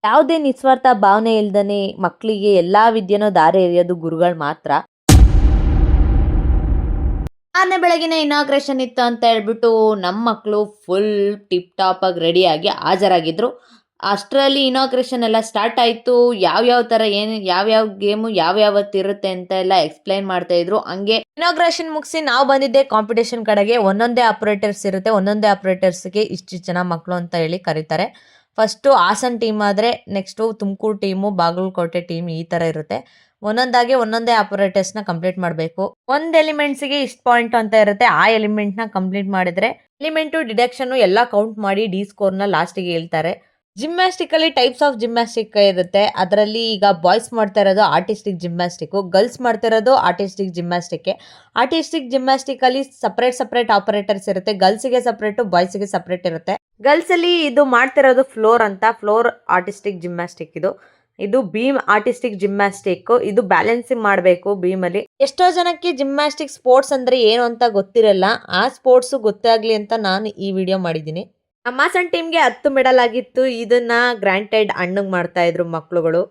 ಯಾವುದೇ ನಿಸ್ವಾರ್ಥ ಭಾವನೆ ಇಲ್ದನೆ ಮಕ್ಕಳಿಗೆ ಎಲ್ಲಾ ವಿದ್ಯೆನೂ ದಾರಿ ಎರೆಯೋದು ಗುರುಗಳು ಮಾತ್ರ. 6ನೇ ಬೆಳಗಿನ ಇನಾಗ್ರೇಷನ್ ಇತ್ತು ಅಂತ ಹೇಳ್ಬಿಟ್ಟು ನಮ್ಮ ಮಕ್ಕಳು ಫುಲ್ ಟಿಪ್ ಟಾಪ್ ಆಗಿ ರೆಡಿಯಾಗಿ ಹಾಜರಾಗಿದ್ರು. ಅಷ್ಟರಲ್ಲಿ ಇನಾಗ್ರೇಷನ್ ಎಲ್ಲ ಸ್ಟಾರ್ಟ್ ಆಯಿತು. ಯಾವ್ಯಾವ ಥರ ಏನು ಯಾವ್ಯಾವ ಗೇಮು ಯಾವ್ಯಾವತ್ತಿರುತ್ತೆ ಅಂತ ಎಲ್ಲ ಎಕ್ಸ್ಪ್ಲೈನ್ ಮಾಡ್ತಾ ಇದ್ರು. ಹಂಗೆ ಇನಾಗ್ರೇಷನ್ ಮುಗಿಸಿ ನಾವು ಬಂದಿದ್ದೆ ಕಾಂಪಿಟೇಷನ್ ಕಡೆಗೆ. ಒಂದೊಂದೇ ಆಪರೇಟರ್ಸ್ ಇರುತ್ತೆ. ಒಂದೊಂದೇ ಆಪರೇಟರ್ಸ್ಗೆ ಇಷ್ಟು ಜನ ಮಕ್ಕಳು ಅಂತ ಹೇಳಿ ಕರೀತಾರೆ. ಫಸ್ಟು ಹಾಸನ್ ಟೀಮ್ ಆದರೆ next Tumakuru team, Bagalkote team ಈ ಥರ ಇರುತ್ತೆ. ಒಂದೊಂದಾಗಿ ಒಂದೊಂದೇ ಆಪರೇಟರ್ಸ್ನ ಕಂಪ್ಲೀಟ್ ಮಾಡಬೇಕು. ಒಂದು ಎಲಿಮೆಂಟ್ಸಿಗೆ ಇಷ್ಟು ಪಾಯಿಂಟ್ ಅಂತ ಇರುತ್ತೆ. ಆ ಎಲಿಮೆಂಟ್ನ ಕಂಪ್ಲೀಟ್ ಮಾಡಿದ್ರೆ ಎಲಿಮೆಂಟು ಡಿಡಕ್ಷನ್ನು ಎಲ್ಲ ಕೌಂಟ್ ಮಾಡಿ ಡಿ ಸ್ಕೋರ್ನ ಲಾಸ್ಟಿಗೆ ಹೇಳ್ತಾರೆ. ಜಿಮ್ನಾಸ್ಟಿಕಲ್ಲಿ ಟೈಪ್ಸ್ ಆಫ್ ಜಿಮ್ನಾಸ್ಟಿಕ್ ಇರುತ್ತೆ. ಅದರಲ್ಲಿ ಈಗ ಬಾಯ್ಸ್ ಮಾಡ್ತಾ ಇರೋದು ಆರ್ಟಿಸ್ಟಿಕ್ ಜಿಮ್ನಾಸ್ಟಿಕ್ಕು, ಗರ್ಲ್ಸ್ ಮಾಡ್ತಾ ಇರೋದು ಆರ್ಟಿಸ್ಟಿಕ್ ಜಿಮ್ನಾಸ್ಟಿಕ್ಕೆ. ಆರ್ಟಿಸ್ಟಿಕ್ ಜಿಮ್ನಾಸ್ಟಿಕಲ್ಲಿ ಸಪ್ರೇಟ್ ಆಪರೇಟರ್ಸ್ ಇರುತ್ತೆ. ಗರ್ಲ್ಸಿಗೆ ಸಪ್ರೇಟು, ಬಾಯ್ಸಿಗೆ ಸಪ್ರೇಟ್ ಇರುತ್ತೆ. ಗರ್ಲ್ಸಲ್ಲಿ ಇದು ಮಾಡ್ತಿರೋದು ಫ್ಲೋರ್ ಅಂತ, ಫ್ಲೋರ್ ಆರ್ಟಿಸ್ಟಿಕ್ ಜಿಮ್ನಾಸ್ಟಿಕ್ ಇದು ಬೀಮ್ ಆರ್ಟಿಸ್ಟಿಕ್ ಜಿಮ್ನಾಸ್ಟಿಕ್. ಇದು ಬ್ಯಾಲೆನ್ಸಿಂಗ್ ಮಾಡಬೇಕು ಬೀಮಲ್ಲಿ. ಎಷ್ಟೋ ಜನಕ್ಕೆ ಜಿಮ್ನಾಸ್ಟಿಕ್ ಸ್ಪೋರ್ಟ್ಸ್ ಅಂದರೆ ಏನು ಅಂತ ಗೊತ್ತಿರಲ್ಲ. ಆ ಸ್ಪೋರ್ಟ್ಸು ಗೊತ್ತಾಗಲಿ ಅಂತ ನಾನು ಈ ವಿಡಿಯೋ ಮಾಡಿದ್ದೀನಿ. ನಮ್ಮ ಹಾಸನ್ ಟೀಮ್ಗೆ 10 ಮೆಡಲ್ ಆಗಿತ್ತು. ಇದನ್ನ ಗ್ರಾಂಟೆಡ್ ಅಣ್ಣಂಗೆ ಮಾಡ್ತಾ ಇದ್ರು ಮಕ್ಕಳುಗಳು.